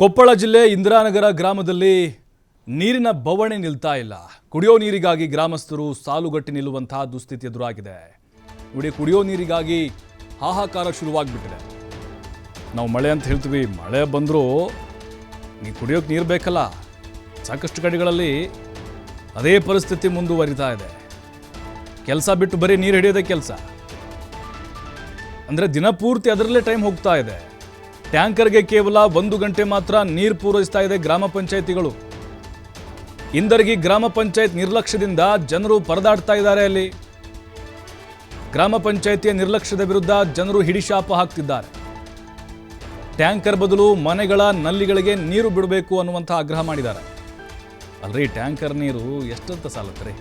ಕೊಪ್ಪಳ ಜಿಲ್ಲೆ ಇಂದಿರಾನಗರ ಗ್ರಾಮದಲ್ಲಿ ನೀರಿನ ಬವಣೆ ನಿಲ್ತಾ ಇಲ್ಲ. ಕುಡಿಯೋ ನೀರಿಗಾಗಿ ಗ್ರಾಮಸ್ಥರು ಸಾಲುಗಟ್ಟಿ ನಿಲ್ಲುವಂತಹ ದುಸ್ಥಿತಿ ಎದುರಾಗಿದೆ. ನೋಡಿ, ಕುಡಿಯೋ ನೀರಿಗಾಗಿ ಹಾಹಾಕಾರ ಶುರುವಾಗ್ಬಿಟ್ಟಿದೆ. ನಾವು ಮಳೆ ಅಂತ ಹೇಳ್ತೀವಿ, ಮಳೆ ಬಂದರೂ ನೀ ಕುಡಿಯೋಕೆ ನೀರು ಬೇಕಲ್ಲ. ಸಾಕಷ್ಟು ಕಡೆಗಳಲ್ಲಿ ಅದೇ ಪರಿಸ್ಥಿತಿ ಮುಂದುವರಿತಾ ಇದೆ. ಕೆಲಸ ಬಿಟ್ಟು ಬರೀ ನೀರು ಹಿಡಿಯೋದೇ ಕೆಲಸ. ಅಂದರೆ ದಿನಪೂರ್ತಿ ಅದರಲ್ಲೇ ಟೈಮ್ ಹೋಗ್ತಾ ಇದೆ. ಟ್ಯಾಂಕರ್ಗೆ ಕೇವಲ 1 ಗಂಟೆ ಮಾತ್ರ ನೀರು ಪೂರೈಸ್ತಾ ಇದೆ ಗ್ರಾಮ ಪಂಚಾಯಿತಿಗಳು. ಇಂದರ್ಗಿ ಗ್ರಾಮ ಪಂಚಾಯತ್ ನಿರ್ಲಕ್ಷ್ಯದಿಂದ ಜನರು ಪರದಾಡ್ತಾ ಇದ್ದಾರೆ. ಅಲ್ಲಿ ಗ್ರಾಮ ಪಂಚಾಯಿತಿಯ ನಿರ್ಲಕ್ಷ್ಯದ ವಿರುದ್ಧ ಜನರು ಹಿಡಿಶಾಪ ಹಾಕ್ತಿದ್ದಾರೆ. ಟ್ಯಾಂಕರ್ ಬದಲು ಮನೆಗಳ ನಲ್ಲಿಗಳಿಗೆ ನೀರು ಬಿಡಬೇಕು ಅನ್ನುವಂಥ ಆಗ್ರಹ ಮಾಡಿದ್ದಾರೆ. ಅಲ್ರಿ, ಟ್ಯಾಂಕರ್ ನೀರು ಎಷ್ಟಂತ ಸಾಲತ್ತೆ ರೀ?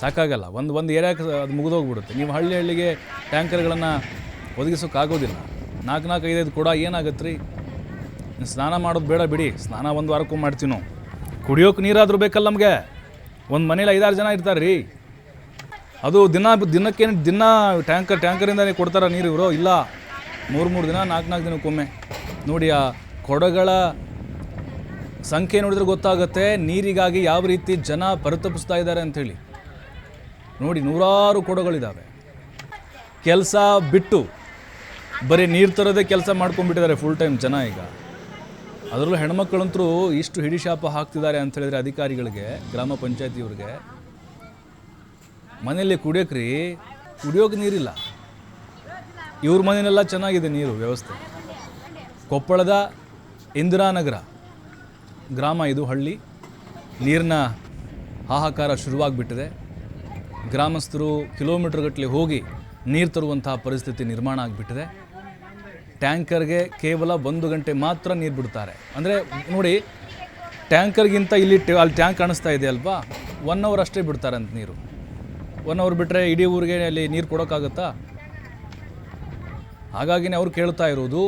ಸಾಕಾಗಲ್ಲ. ಒಂದು ಏರಿಯಾಕ್ಕೆ ಅದು ಮುಗಿದೋಗ್ಬಿಡುತ್ತೆ. ನೀವು ಹಳ್ಳಿಗೆ ಟ್ಯಾಂಕರ್ಗಳನ್ನು ಒದಗಿಸೋಕ್ಕಾಗೋದಿಲ್ಲ. 4-5 ಕೊಡ ಏನಾಗತ್ತೆ ರೀ? ಸ್ನಾನ ಮಾಡೋದು ಬೇಡ ಬಿಡಿ, ಸ್ನಾನ 1 ವಾರಕ್ಕೂ ಮಾಡ್ತೀವಿ ನಾವು. ಕುಡಿಯೋಕೆ ನೀರಾದರೂ ಬೇಕಲ್ಲ ನಮಗೆ. ಒಂದು ಮನೇಲಿ 5-6 ಜನ ಇರ್ತಾರೆ ರೀ. ಅದು ದಿನ ಟ್ಯಾಂಕರಿಂದನೇ ಕೊಡ್ತಾರ ನೀರು ಇವರು? ಇಲ್ಲ, 3 ದಿನ 4 ದಿನಕ್ಕೊಮ್ಮೆ. ನೋಡಿ, ಆ ಕೊಡಗಳ ಸಂಖ್ಯೆ ನೋಡಿದ್ರೆ ಗೊತ್ತಾಗುತ್ತೆ ನೀರಿಗಾಗಿ ಯಾವ ರೀತಿ ಜನ ಪರಿತಪಿಸ್ತಾ ಇದ್ದಾರೆ ಅಂಥೇಳಿ. ನೋಡಿ, 100 ಕೊಡಗಳಿದ್ದಾವೆ. ಕೆಲಸ ಬಿಟ್ಟು ಬರೀ ನೀರು ತರೋದೇ ಕೆಲಸ ಮಾಡ್ಕೊಂಡ್ಬಿಟ್ಟಿದ್ದಾರೆ ಫುಲ್ ಟೈಮ್ ಜನ ಈಗ. ಅದರಲ್ಲೂ ಹೆಣ್ಮಕ್ಳಂತರೂ ಇಷ್ಟು ಹಿಡಿಶಾಪ ಹಾಕ್ತಿದ್ದಾರೆ ಅಂತ ಹೇಳಿದ್ರೆ ಅಧಿಕಾರಿಗಳಿಗೆ, ಗ್ರಾಮ ಪಂಚಾಯತಿಯವ್ರಿಗೆ. ಮನೆಯಲ್ಲಿ ಕುಡಿಯೋಕೆ ನೀರಿಲ್ಲ. ಇವ್ರ ಮನೆಯಲ್ಲೆಲ್ಲ ಚೆನ್ನಾಗಿದೆ ನೀರು ವ್ಯವಸ್ಥೆ. ಕೊಪ್ಪಳದ ಇಂದಿರಾನಗರ ಗ್ರಾಮ ಇದು, ಹಳ್ಳಿ. ನೀರಿನ ಹಾಹಾಕಾರ ಶುರುವಾಗ್ಬಿಟ್ಟಿದೆ. ಗ್ರಾಮಸ್ಥರು ಕಿಲೋಮೀಟರ್ಗಟ್ಟಲೆ ಹೋಗಿ ನೀರು ತರುವಂತಹ ಪರಿಸ್ಥಿತಿ ನಿರ್ಮಾಣ ಆಗಿಬಿಟ್ಟಿದೆ. ಟ್ಯಾಂಕರ್ಗೆ ಕೇವಲ 1 ಗಂಟೆ ಮಾತ್ರ ನೀರು ಬಿಡ್ತಾರೆ. ಅಂದರೆ ನೋಡಿ, ಟ್ಯಾಂಕರ್ಗಿಂತ ಅಲ್ಲಿ ಟ್ಯಾಂಕ್ ಕಾಣಿಸ್ತಾ ಇದೆ ಅಲ್ವಾ, 1 ಅವರ್ ಅಷ್ಟೇ ಬಿಡ್ತಾರೆ ಅಂತ ನೀರು. 1 ಅವರ್ ಬಿಟ್ಟರೆ ಇಡೀ ಊರಿಗೆ ಅಲ್ಲಿ ನೀರು ಕೊಡೋಕ್ಕಾಗತ್ತಾ? ಹಾಗಾಗಿನೇ ಅವ್ರು ಕೇಳ್ತಾ ಇರೋದು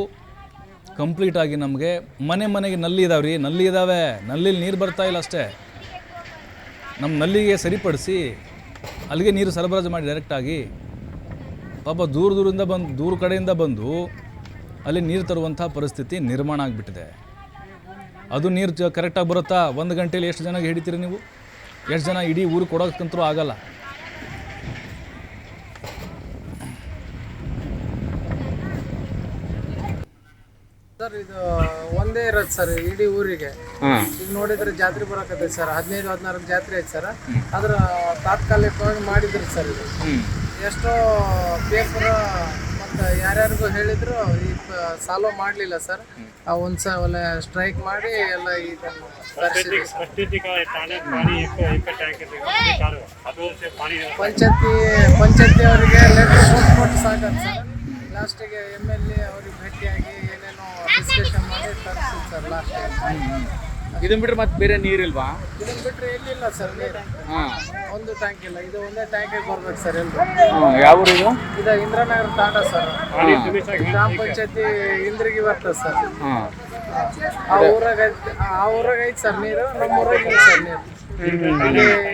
ಕಂಪ್ಲೀಟಾಗಿ ನಮಗೆ ಮನೆಗೆ ನಲ್ಲಿ ಇದಾವೆ ರೀ, ನಲ್ಲಿ ಇದ್ದಾವೆ, ನಲ್ಲಿಲಿ ನೀರು ಬರ್ತಾ ಇಲ್ಲ ಅಷ್ಟೇ. ನಮ್ಮ ನಲ್ಲಿಗೆ ಸರಿಪಡಿಸಿ ಅಲ್ಲಿಗೆ ನೀರು ಸರಬರಾಜು ಮಾಡಿ ಡೈರೆಕ್ಟಾಗಿ. ಪಾಪ ದೂರ ಕಡೆಯಿಂದ ಬಂದು ಅಲ್ಲಿ ನೀರು ತರುವಂಥ ಪರಿಸ್ಥಿತಿ ನಿರ್ಮಾಣ ಆಗಿಬಿಟ್ಟಿದೆ. ಅದು ನೀರು ಕರೆಕ್ಟಾಗಿ ಬರುತ್ತಾ? 1 ಗಂಟೆಯಲ್ಲಿ ಎಷ್ಟು ಜನಕ್ಕೆ ಹಿಡಿತೀರಿ ನೀವು? ಎಷ್ಟು ಜನ ಇಡೀ ಊರು ಕೊಡೋಕ್ಕಂತರೂ ಆಗಲ್ಲ. ಸರ್, ಇದು ಒಂದೇ ಇರೋದು ಸರ್ ಇಡೀ ಊರಿಗೆ. ಈಗ ನೋಡಿದ್ರೆ ಜಾತ್ರೆ ಬರಕತ್ತೆ ಸರ್, 15-14 ಜಾತ್ರೆ ಐತೆ ಸರ್. ಅದ್ರ ತಾತ್ಕಾಲಿಕವಾಗಿ ಮಾಡಿದ್ರು ಸರ್. ಇದು ಎಷ್ಟೋ ಪೇಪರ್ ಮತ್ತು ಯಾರ್ಯಾರಿಗೂ ಹೇಳಿದ್ರು ಈ ಸಾಲ್ವ್ ಮಾಡಲಿಲ್ಲ ಸರ್. ಒಂದ್ಸಲ ಸ್ಟ್ರೈಕ್ ಮಾಡಿ ಎಲ್ಲ ಇದನ್ನು ಪಂಚಾಯತಿ ಅವರಿಗೆ ಲೆಟರ್ ಕೊಟ್ಟು ಸಾಕಂತ ಸರ್. ಲಾಸ್ಟಿಗೆ MLA ಅವ್ರಿಗೆ ಭೇಟಿಯಾಗಿ ಏನೇನೋ ಡಿಸ್ಕಷನ್ ಮಾಡಿ ತರಿಸಿದ್ ಸರ್ ಲಾಸ್ಟ್. ಇದನ್ನ ಬಿಟ್ರೆ ಮತ್ತೆ ಬೇರೆ ನೀರಿಲ್ವಾ? ಇದನ್ನ ಬಿಟ್ರೆ ಎಲ್ಲಿಲ್ಲ ಸರ್ ನೀರು. ಒಂದು ಟ್ಯಾಂಕ್ ಇಲ್ಲ, ಇದು ಒಂದೇ ಟ್ಯಾಂಕಿಗೆ ಬರ್ಬೇಕು ಸರ್ ಎಲ್ರು. ಯಾವ ಊರು ಇದು? ಇದು ಇಂದ್ರಾನಗರ ತಾಂಡ ಸರ್. ಗ್ರಾಮ ಪಂಚಾಯತಿ ಇಂದ್ರಿಗೆ ಬರ್ತದೆ ಸರ್. ಆ ಊರಾಗ ಐತೆ ಸರ್ ನೀರು, ನಮ್ಮ ಊರಾಗ ಇಲ್ಲ ಸರ್ ನೀರು.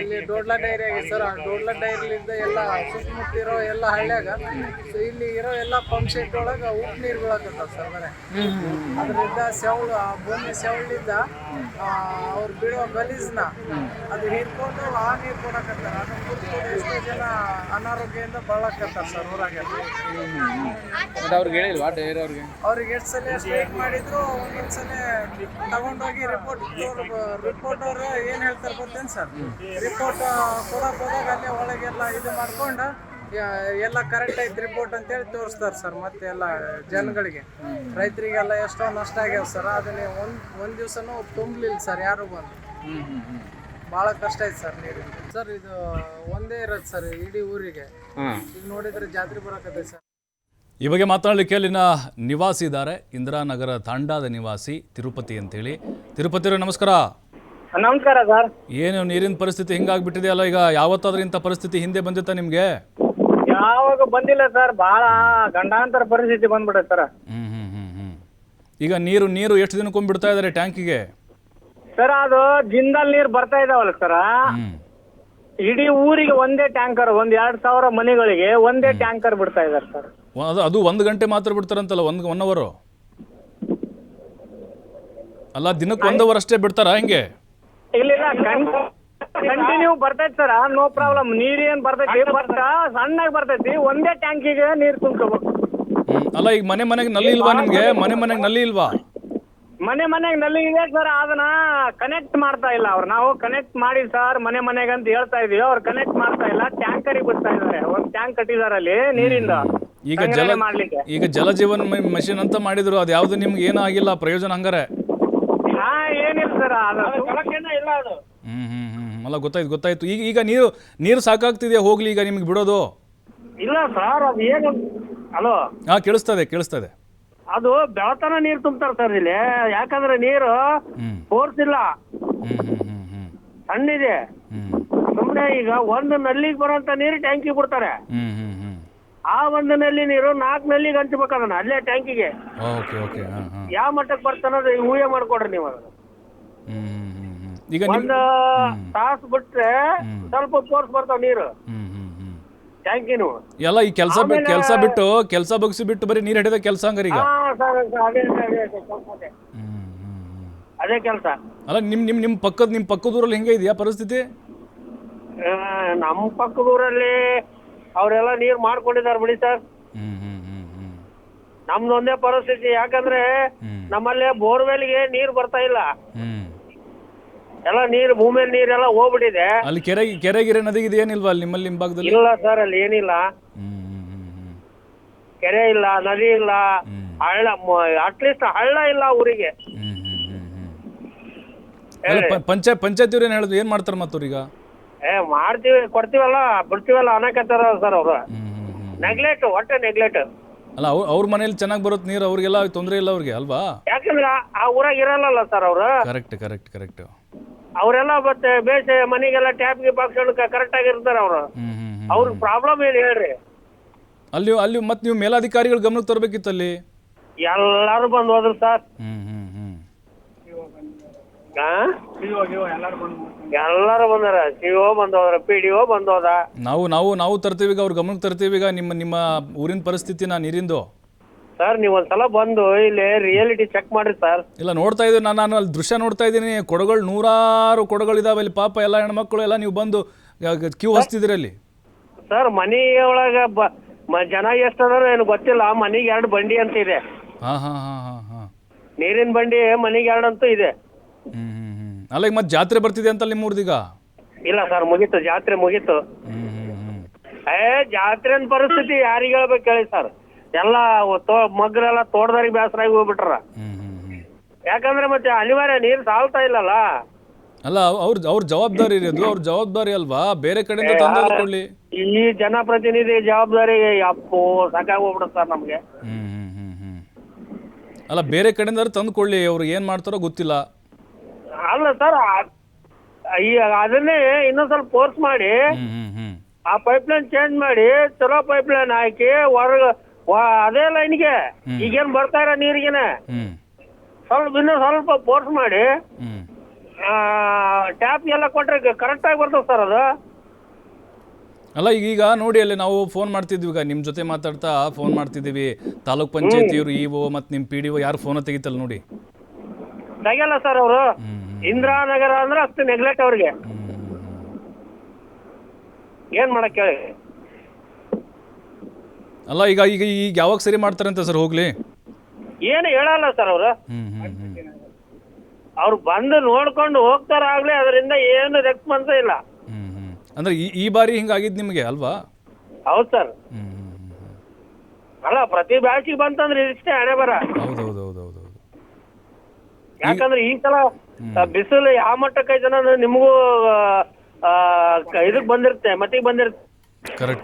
ಇಲ್ಲಿ ಡೋಡ್ಲಾ ಡೈರಿ ಆಗಿದೆ ಸರ್. ಆ ಡೋಡ್ಲಾ ಡೈರಿಲಿಂದ ಎಲ್ಲ ಸುತ್ತಮುತ್ತ ಇರೋ ಎಲ್ಲ ಹಳ್ಳ್ಯಾಗ ಇಲ್ಲಿ ಇರೋ ಎಲ್ಲ ಪಂಪ್ ಸೆಟ್ ಒಳಗೆ ಉಪ್ಪು ನೀರು ಬೀಳಕತ್ತಾವ ಸರ್. ಬರೇ ಅದರಿಂದ ಸೆವಳು, ಆ ಭೂಮಿ ಸೆವಳಿಂದ ಅವ್ರು ಬಿಡೋ ಗಲೀಜ್ನ ಅದು ಹೀರ್ಕೊಂಡು ಆ ನೀರು ಕೊಡಕತ್ತಾರ. ಅದನ್ನ ಕುಡಿದು ಎಷ್ಟೋ ಜನ ಅನಾರೋಗ್ಯದಿಂದ ಬಳಕತ್ತಾರ ಸರ್ ಊರಾಗೆಲ್ಲ. ಅವ್ರಿಗೆ ಹೇಳಿಲ್ವಾ ಡೈರಿ ಅವ್ರಿಗೆ? ಅವ್ರಿಗೆ ಎಷ್ಟು ಸಲ ಸ್ಟ್ರೈಕ್ ಮಾಡಿದ್ರು, ಒಂದೊಂದ್ಸಲ ತಗೊಂಡೋಗಿ ರಿಪೋರ್ಟ್ ಅವ್ರು ಏನು ಹೇಳ್ತಾರೆ ಗೊತ್ತೇನು ಸರ್? ರಿಪೋರ್ಟ್ ಕೊಡಕ್ಕೆ ಹೋದಾಗ ಅಲ್ಲೇ ಒಳಗೆಲ್ಲ ಇದು ಮಾಡ್ಕೊಂಡು ಎಲ್ಲ ಕರೆಕ್ಟ್ ಐತೆ ರಿಪೋರ್ಟ್ ಅಂತೇಳಿ ತೋರಿಸ್ತಾರೆ ಸರ್. ಮತ್ತೆ ಎಲ್ಲ ಜನಗಳಿಗೆ, ರೈತರಿಗೆಲ್ಲ ಎಷ್ಟೋ ನಷ್ಟ ಆಗ್ಯಾವ ಸರ್. ಅದನ್ನೇ ಒಂದು ದಿವಸನೂ ತುಂಬಲಿಲ್ಲ ಸರ್ ಯಾರು ಬಂದು. ಭಾಳ ಕಷ್ಟ ಐತೆ ಸರ್ ನೀರಿನ. ಸರ್, ಇದು ಒಂದೇ ಇರೋದು ಸರ್ ಇಡೀ ಊರಿಗೆ. ಈಗ ನೋಡಿದ್ರೆ ಜಾತ್ರೆ ಬರಕತ್ತೆ ಸರ್. ಈ ಬಗ್ಗೆ ಮಾತನಾಡಲಿಕ್ಕೆ ಅಲ್ಲಿನ ನಿವಾಸಿ ಇದ್ದಾರೆ, ಇಂದಿರಾನಗರ ತಾಂಡಾದ ನಿವಾಸಿ ತಿರುಪತಿ ಅಂತೇಳಿ. ತಿರುಪತಿ ನಮಸ್ಕಾರ. ನಮಸ್ಕಾರ ಸರ್. ಏನು ನೀರಿನ ಪರಿಸ್ಥಿತಿ ಹಿಂಗಾಗ್ಬಿಟ್ಟಿದೆ ಅಲ್ಲ ಈಗ? ಯಾವತ್ತಾದ್ರೂ ಇಂಥ ಪರಿಸ್ಥಿತಿ ಹಿಂದೆ ಬಂದಿತ್ತಾ ನಿಮಗೆ? ಯಾವಾಗ ಬಂದಿಲ್ಲ ಸರ್, ಬಹಳ ಗಂಡಾಂತರ ಪರಿಸ್ಥಿತಿ ಬಂದ್ಬಿಟ್ಟೆ ಸರ್. ಈಗ ನೀರು ಎಷ್ಟು ದಿನಕ್ಕೊಮ್ಮೆ ಬಿಡ್ತಾ ಇದ್ದಾರೆ ಟ್ಯಾಂಕಿಗೆ? ಸರ್, ಅದು ಜಿಂದಾಲ್ ನೀರು ಬರ್ತಾ ಇದಾವಲ್ಲ ಸರ್, ಇಡೀ ಊರಿಗೆ ಒಂದೇ ಟ್ಯಾಂಕರ್, 2,000 ಮನೆಗಳಿಗೆ ಒಂದೇ ಟ್ಯಾಂಕರ್ ಬಿಡ್ತಾ ಇದಾರೆ ಸರ್. ಅದು 1 ಗಂಟೆ ಮಾತ್ರ ಬಿಡ್ತಾರಂತಲ್ಲ, 1 ಅವರ್? ಅಲ್ಲ ದಿನಕ್ಕೆ 1 ಅವರ್ ಅಷ್ಟೇ ಬಿಡ್ತಾರಾ ಹೆಂಗೆ? ಇಲ್ಲ ಕಂಟಿನ್ಯೂ ಬರ್ತೈತಿ ಸರ್, ನೋ ಪ್ರಾಬ್ಲಮ್. ನೀರೇನ್ ಬರ್ತೈತಿ, ಬಟ್ ಸಣ್ಣಾಗಿ ಬರ್ತೈತಿ. ಒಂದೇ ಟ್ಯಾಂಕಿಗೆ ನೀರು ತುಂಬ್ಕೋಬೇಕು. ಅಲ್ಲ ಈಗ ಮನೆಗೆ ನಲ್ಲಿ ಇಲ್ವಾ ನಿಮ್ಗೆ? ಮನೆಗೆ ನಲ್ಲಿ ಇಲ್ವಾ? ಮನೆಗೆ ನಲ್ಲಿ ಇದೆ ಸರ್, ಅದನ್ನ ಕನೆಕ್ಟ್ ಮಾಡ್ತಾ ಇಲ್ಲ ಅವ್ರು. ನಾವು ಕನೆಕ್ಟ್ ಮಾಡಿ ಸರ್ ಮನೆಗೆ ಅಂತ ಹೇಳ್ತಾ ಇದೀವಿ, ಅವ್ರು ಕನೆಕ್ಟ್ ಮಾಡ್ತಾ ಇಲ್ಲ. ಟ್ಯಾಂಕರಿಗೆ ಬಿಡ್ತಾ ಇದಾರೆ. ಒಂದು ಟ್ಯಾಂಕ್ ಕಟ್ಟಿದಾರೆ ಅಲ್ಲಿ ನೀರಿಂದ ಈಗ ಸಂಗ್ರಹಣೆ ಮಾಡ್ಲಿಕ್ಕೆ. ಈಗ ಜಲಜೀವನ್ ಮಷಿನ್ ಅಂತ ಮಾಡಿದ್ರು, ಅದು ಯಾವ್ದು ನಿಮ್ಗೆ ಏನೂ ಆಗಿಲ್ಲ ಪ್ರಯೋಜನ ಹಂಗಾರೆ? ಹಾ ಏನಿಲ್ಲ ಸರ್, ಅದು ಇಲ್ಲ ಅದು. ಅಲ್ಲ ಗೊತ್ತಾಯ್ತು. ಈಗ ನೀರು ಸಾಕಾಗ್ತಿದೆಯಾ ಹೋಗ್ಲಿ ಈಗ ನಿಮ್ಗೆ ಬಿಡೋದು? ಇಲ್ಲ ಸರ್, ಅದು ಏನು ಹಲೋ ಹಾ ಕೇಳಿಸ್ತದೆ. ಅದು ಬೆಳತನ ನೀರು ತುಂಬ್ತಾರ ಸರ್ ಇಲ್ಲಿ. ಯಾಕಂದ್ರೆ ನೀರು ಫೋರ್ಸ್ ಇಲ್ಲ, ಸಣ್ಣಿದೆ. ಸುಮ್ಮನೆ ಈಗ ಒಂದು ನಲ್ಲಿಗೆ ಬರೋಂತ ನೀರು ಟ್ಯಾಂಕಿಗೆ ಬಿಡ್ತಾರೆ. ಆ ಒಂದು ನಲ್ಲಿ ನೀರು 4 ನಲ್ಲಿಗೆ ಹಂಚ್ಬೇಕು ಅದನ್ನ ಅಲ್ಲೇ ಟ್ಯಾಂಕಿಗೆ. ಯಾವ ಮಟ್ಟಕ್ಕೆ ಬರ್ತಾನದು ಊಹೆ ಮಾಡ್ಕೊಡ್ರಿ ನೀವು. ಈಗ ಒಂದು ತಾಸು ಬಿಟ್ರೆ ಸ್ವಲ್ಪ ಫೋರ್ಸ್ ಬರ್ತಾವ ನೀರು ಟ್ಯಾಂಕಿನು. ಎಲ್ಲ ಈ ಕೆಲಸ ಬಗ್ಸಿ ಬಿಟ್ಟು ಬರೀ ನೀರು ಹಿಡಿದ ಕೆಲಸ ಹಂಗಾರೆ ಈಗ? ಅದೇ ಕೆಲಸ. ಅಲ್ಲ ನಿಮ್ ಪಕ್ಕದೂರಲ್ಲಿ ಹೆಂಗೆ ಇದೆಯಾ ಪರಿಸ್ಥಿತಿ? ನಮ್ಮ ಪಕ್ಕದೂರಲ್ಲಿ ಅವರೆಲ್ಲ ನೀರು ಮಾಡ್ಕೊಂಡಿದ್ದಾರೆ ಬಿಡಿ ಸರ್. ನಮ್ದು ಒಂದೇ ಪರಿಸ್ಥಿತಿ. ಯಾಕಂದ್ರೆ ನಮ್ಮಲ್ಲಿ ಬೋರ್ವೆಲ್ಗೆ ನೀರು ಬರ್ತಾ ಇಲ್ಲ. ಎಲ್ಲ ನೀರು ಭೂಮಿ ನೀರೆಲ್ಲ ಹೋಗ್ಬಿಟ್ಟಿದೆ. ಅಲ್ಲಿ ಕೆರೆ ನದಿಗೆ ಏನಿಲ್ವಾ ಅಲ್ಲಿ ನಿಮ್ಮಲ್ಲಿ ನಿಮ್ಮ ಭಾಗದಲ್ಲಿ? ಇಲ್ಲ ಸರ್, ಅಲ್ಲಿ ಏನಿಲ್ಲ. ಕೆರೆ ಇಲ್ಲ, ನದಿ ಇಲ್ಲ, ಹಳ್ಳ, ಅಟ್ಲೀಸ್ಟ್ ಹಳ್ಳ ಇಲ್ಲ ಊರಿಗೆ. ಪಂಚಾಯತ್ ಏನ್ ಹೇಳಿದ್ರು, ಏನ್ ಮಾಡ್ತಾರ ಮತ್ತವ್ರೀಗ? ಮಾಡ್ತೀವಿ, ಕೊಡ್ತೀವಲ್ಲ, ಬಿಡ್ತೀವಲ್ಲ ಅನ್ನಕತ್ತಾರ ಸರ್ ಅವರು. ನೆಗ್ಲೆಕ್ಟ್, ಒಟ್ಟೆ ನೆಗ್ಲೆಕ್ಟ್. ಅಲ್ಲ ಅವ್ರ ಮನೇಲಿ ಚೆನ್ನಾಗಿ ಬರುತ್ತೆ ನೀರು, ಅವ್ರಿಗೆಲ್ಲ ತೊಂದರೆ ಇಲ್ಲ ಅವ್ರಿಗೆ ಅಲ್ವಾ? ಯಾಕಂದ್ರೆ ಆ ಊರಾಗ ಇರಲ್ಲ ಸರ್ ಅವರು. ಕರೆಕ್ಟ್. ಅವರೆಲ್ಲ ಮತ್ತೆ ಬೇಸೆ ಮನೆಗೆಲ್ಲ ಟ್ಯಾಪ್ ಗೆ ಹಾಕ್ಸ್ಕೊಂಡು ಕರೆಕ್ಟ್ ಆಗಿ ಇರ್ತಾರೆ ಅವರು. ಅವ್ರ ಪ್ರಾಬ್ಲಮ್ ಏನು ಹೇಳ್ರಿ? ಅಲ್ಲಿ ಮತ್ತೆ ನೀವು ಮೇಲಾಧಿಕಾರಿಗಳು ಗಮನಕ್ಕೆ ತರಬೇಕಿತ್ತು. ಅಲ್ಲಿ ಎಲ್ಲಾರು ಬಂದು ಹೋದ್ರು ಸರ್. ಎಲ್ಲಾರು ಬಂದಾರ. ಸಿಒ ಬಂದೋದ್ರ, PDO ಬಂದೋದ. ನಾವು ತರ್ತೀವಿ ಈಗ, ಅವ್ರ ಗಮನಕ್ಕೆ ತರ್ತೀವಿ ಈಗ ನಿಮ್ಮ ಊರಿನ ಪರಿಸ್ಥಿತಿನ ನೀರಿಂದು. ಸರ್ ನೀವು ಒಂದ್ಸಲ ಬಂದು ಇಲ್ಲಿ ರಿಯಾಲಿಟಿ ಚೆಕ್ ಮಾಡ್ರಿ ಸರ್. ಇಲ್ಲ ನೋಡ್ತಾ ಇದ್ದೀನಿ ನಾನು ಅಲ್ಲಿ ದೃಶ್ಯ ನೋಡ್ತಾ ಇದ್ದೀನಿ. ಕೊಡಗಳು 100 ಕೊಡಗಳಿದಾವೆ ಅಲ್ಲಿ. ಪಾಪ ಎಲ್ಲ ಹೆಣ್ಮಕ್ಳು ಎಲ್ಲ ನೀವು ಬಂದು ಕ್ಯೂ ಹಚ್ತಿದ್ದೀರಿ ಅಲ್ಲಿ. ಸರ್ ಮನೆಯೊಳಗ ಜನ ಎಷ್ಟದಾರ ಏನು ಗೊತ್ತಿಲ್ಲ. ಮನೆಗೆ 2 ಬಂಡಿ ಅಂತ ಇದೆ. ನೀರಿನ ಬಂಡಿ ಮನೆಗೆ 2 ಅಂತೂ ಇದೆ. ಅಲ್ಲ ಈಗ ಮತ್ತೆ ಜಾತ್ರೆ ಬರ್ತಿದೆ ಅಂತ ನಿಮ್ಮೂರ್ದೀಗ? ಇಲ್ಲ ಸರ್, ಮುಗೀತು, ಜಾತ್ರೆ ಮುಗೀತು. ಜಾತ್ರೆನ ಪರಿಸ್ಥಿತಿ ಯಾರಿಗೆ ಹೇಳ್ಬೇಕು ಹೇಳಿ ಸರ್? ಎಲ್ಲ ಮಗ್ರೆಲ್ಲ ತೋಟದಾರಿಗೆ ಬೇಸರ ಆಗಿ ಹೋಗ್ಬಿಟ್ರ. ಯಾಕಂದ್ರೆ ಮತ್ತೆ ಅನಿವಾರ್ಯ, ನೀರು ಸಾಲ್ತಾ ಇಲ್ಲಲ್ಲ. ಅಲ್ಲ ಅವ್ರ ಜವಾಬ್ದಾರಿ ಇರೋದು, ಅವ್ರ ಜವಾಬ್ದಾರಿ ಅಲ್ವಾ? ಬೇರೆ ಕಡೆಯಿಂದ ತಂದು ಈ ಜನಪ್ರತಿನಿಧಿ ಜವಾಬ್ದಾರಿ ಅಪ್ಪು ಸಾಕಾಗಿ ಹೋಗ್ಬಿಡುತ್ತೆ ಸರ್ ನಮ್ಗೆ. ಅಲ್ಲ ಬೇರೆ ಕಡೆಯಿಂದ ತಂದುಕೊಳ್ಳಿ, ಅವ್ರು ಏನ್ ಮಾಡ್ತಾರೋ ಗೊತ್ತಿಲ್ಲ. ಅಲ್ಲ ಸರ್, ಅದನ್ನೇ ಇನ್ನೊಂದ್ ಸ್ವಲ್ಪ ಫೋರ್ಸ್ ಮಾಡಿ ಆ ಪೈಪ್ಲೈನ್ ಚೇಂಜ್ ಮಾಡಿ ಚಲೋ ಪೈಪ್ಲೈನ್ ಹಾಕಿ ಅದೇ ಲೈನ್ಗೆ ಈಗೇನ್ ಬರ್ತಾ ಇರೋ ನೀರಿಗೆನೆ ಸ್ವಲ್ಪ ಫೋರ್ಸ್ ಮಾಡಿ ಟ್ಯಾಪ್ ಎಲ್ಲ ಕೊಟ್ರೆ ಕರೆಕ್ಟ್ ಆಗಿ ಬರ್ತದೆ ಸರ್ ಅದು. ಅಲ್ಲ ಈಗ ನೋಡಿ, ಅಲ್ಲಿ ನಾವು ಫೋನ್ ಮಾಡ್ತಿದ್ವಿ, ಈಗ ನಿಮ್ಮ ಜೊತೆ ಮಾತಾಡ್ತಾ ಫೋನ್ ಮಾಡ್ತಿದ್ದೀವಿ. ತಾಲೂಕ್ ಪಂಚಾಯತಿಯವರು, ಇಒ ಮತ್ತು ನಿಮ್ಮ PDO ಯಾರು ಫೋನ್ ತೆಗಿತಲ್ಲ ನೋಡಿ? ತೆಗಿಯಲ್ಲ ಸರ್ ಅವರು. ಇಂದಿರಾನಗರ ಅಂದ್ರೆ ಅಷ್ಟು ನೆಗ್ಲೆಕ್ಟ್ ಅವ್ರಿಗೆ. ಏನ್ ಮಾಡಕ್ ಹೇಳಿ? ಅಲ್ಲ ಈಗ ಯಾವಾಗ ಸರಿ ಮಾಡ್ತಾರಂತ ಸರ್ ಹೋಗ್ಲಿ? ಏನು ಹೇಳಲ್ಲ ಸರ್ ಅವರು. ಅವ್ರು ಬಂದು ನೋಡ್ಕೊಂಡು ಹೋಗ್ತಾರ ಆಗ್ಲಿ, ಅದರಿಂದ ಏನು ರೆಸ್ಪಾನ್ಸ್ ಇಲ್ಲ. ಅಂದ್ರೆ ಈ ಬಾರಿ ಹಿಂಗಾಗಿದ್ ನಿಮ್ಗೆ ಅಲ್ವಾ? ಹೌದು ಸರ್. ಅಲ್ಲ ಪ್ರತಿ ಬ್ಯಾಚಿಗೆ ಬಂತಂದ್ರೆ ಇಷ್ಟೇ ಹಣೆ ಬರ. ಹೌದೌದೌದೌದು. ಯಾಕಂದ್ರೆ ಈ ಸಲ ಬಿಸಿಲು ಯಾವ ಮಟ್ಟಕ್ಕೆ ಐತೆ ನಿಮಗೂ ಇದಕ್ ಬಂದಿರುತ್ತೆ, ಮಟ್ಟಿಗೆ ಬಂದಿರುತ್ತೆ.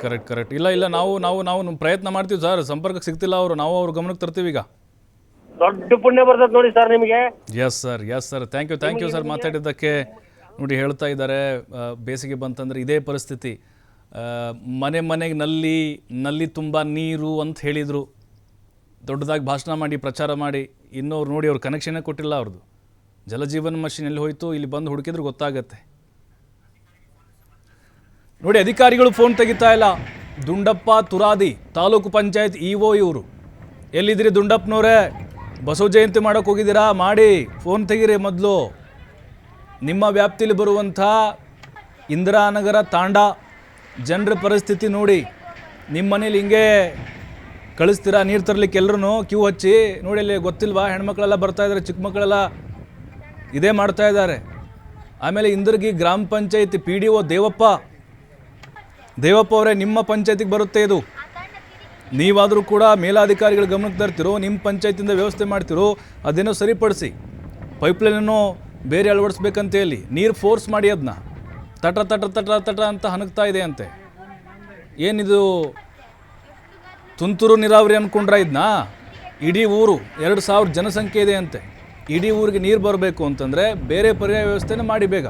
ಕರೆಕ್ಟ್. ಇಲ್ಲ ನಾವು ಪ್ರಯತ್ನ ಮಾಡ್ತೀವಿ ಸರ್, ಸಂಪರ್ಕಕ್ಕೆ ಸಿಗ್ತಿಲ್ಲ ಅವರು. ನಾವು ಅವ್ರ ಗಮನಕ್ಕೆ ತರ್ತೀವಿ ಈಗ. ದೊಡ್ಡ ಪುಣ್ಯ ಬರ್ತದೆ ನೋಡಿ ಸರ್ ನಿಮಗೆ. Yes sir, thank you sir ಮಾತಾಡಿದ್ದಕ್ಕೆ. ನೋಡಿ ಹೇಳ್ತಾ ಇದ್ದಾರೆ, ಬೇಸಿಗೆ ಬಂತಂದ್ರೆ ಇದೇ ಪರಿಸ್ಥಿತಿ. ಮನೆಗೆ ನಲ್ಲಿ ತುಂಬ ನೀರು ಅಂತ ಹೇಳಿದರು. ದೊಡ್ಡದಾಗಿ ಭಾಷಣ ಮಾಡಿ ಪ್ರಚಾರ ಮಾಡಿ, ಇನ್ನೋರು ನೋಡಿ ಅವ್ರು ಕನೆಕ್ಷನ್ನೇ ಕೊಟ್ಟಿಲ್ಲ. ಅವ್ರದ್ದು ಜಲಜೀವನ್ ಮಷಿನ್ ಎಲ್ಲಿ ಹೋಯಿತು, ಇಲ್ಲಿ ಬಂದು ಹುಡುಕಿದ್ರೆ ಗೊತ್ತಾಗತ್ತೆ. ನೋಡಿ ಅಧಿಕಾರಿಗಳು ಫೋನ್ ತೆಗಿತಾ ಇಲ್ಲ. ದುಂಡಪ್ಪ ತುರಾದಿ ತಾಲೂಕು ಪಂಚಾಯತ್ ಇಒ ಇವರು. ಎಲ್ಲಿದ್ದೀರಿ ದುಂಡಪ್ಪನವರೇ? ಬಸವ ಜಯಂತಿ ಮಾಡೋಕೆ ಹೋಗಿದ್ದೀರಾ? ಮಾಡಿ, ಫೋನ್ ತೆಗೀರಿ ಮೊದಲು. ನಿಮ್ಮ ವ್ಯಾಪ್ತಿಯಲ್ಲಿ ಬರುವಂಥ ಇಂದಿರಾನಗರ ತಾಂಡ ಜನರ ಪರಿಸ್ಥಿತಿ ನೋಡಿ. ನಿಮ್ಮ ಮನೇಲಿ ಹಿಂಗೆ ಕಳಿಸ್ತೀರಾ ನೀರು ತರಲಿಕ್ಕೆ? ಎಲ್ಲರೂ ಕ್ಯೂ ಹಚ್ಚಿ ನೋಡಿ, ಅಲ್ಲಿ ಗೊತ್ತಿಲ್ವಾ? ಹೆಣ್ಮಕ್ಳೆಲ್ಲ ಬರ್ತಾಯಿದ್ದಾರೆ, ಚಿಕ್ಕ ಮಕ್ಕಳೆಲ್ಲ ಇದೇ ಮಾಡ್ತಾ ಇದ್ದಾರೆ. ಆಮೇಲೆ ಇಂದರ್ಗಿ ಗ್ರಾಮ ಪಂಚಾಯತಿ PDO ದೇವಪ್ಪ ಅವರೇ, ನಿಮ್ಮ ಪಂಚಾಯತಿಗೆ ಬರುತ್ತೆ ಇದು. ನೀವಾದರೂ ಕೂಡ ಮೇಲಾಧಿಕಾರಿಗಳ ಗಮನಕ್ಕೆ ತರ್ತಿರೋ, ನಿಮ್ಮ ಪಂಚಾಯತಿಯಿಂದ ವ್ಯವಸ್ಥೆ ಮಾಡ್ತಿರೋ, ಅದೇನೋ ಸರಿಪಡಿಸಿ. ಪೈಪ್ಲೈನನ್ನು ಬೇರೆ ಅಳವಡಿಸ್ಬೇಕಂತ ಹೇಳಿ ನೀರು ಫೋರ್ಸ್ ಮಾಡಿ ಅದನ್ನ ತಟ ತಟ ತಟ ತಟ ಅಂತ ಹನಗ್ತಾ ಇದೆ ಅಂತೆ. ಏನಿದು ತುಂತುರು ನೀರಾವರಿ ಅಂದ್ಕೊಂಡ್ರ ಇದನ್ನ? ಇಡೀ ಊರು 2000 ಜನಸಂಖ್ಯೆ ಇದೆ ಅಂತೆ. ಇಡೀ ಊರಿಗೆ ನೀರು ಬರಬೇಕು ಅಂತಂದರೆ ಬೇರೆ ಪರ್ಯಾಯ ವ್ಯವಸ್ಥೆನ ಮಾಡಿ ಬೇಗ.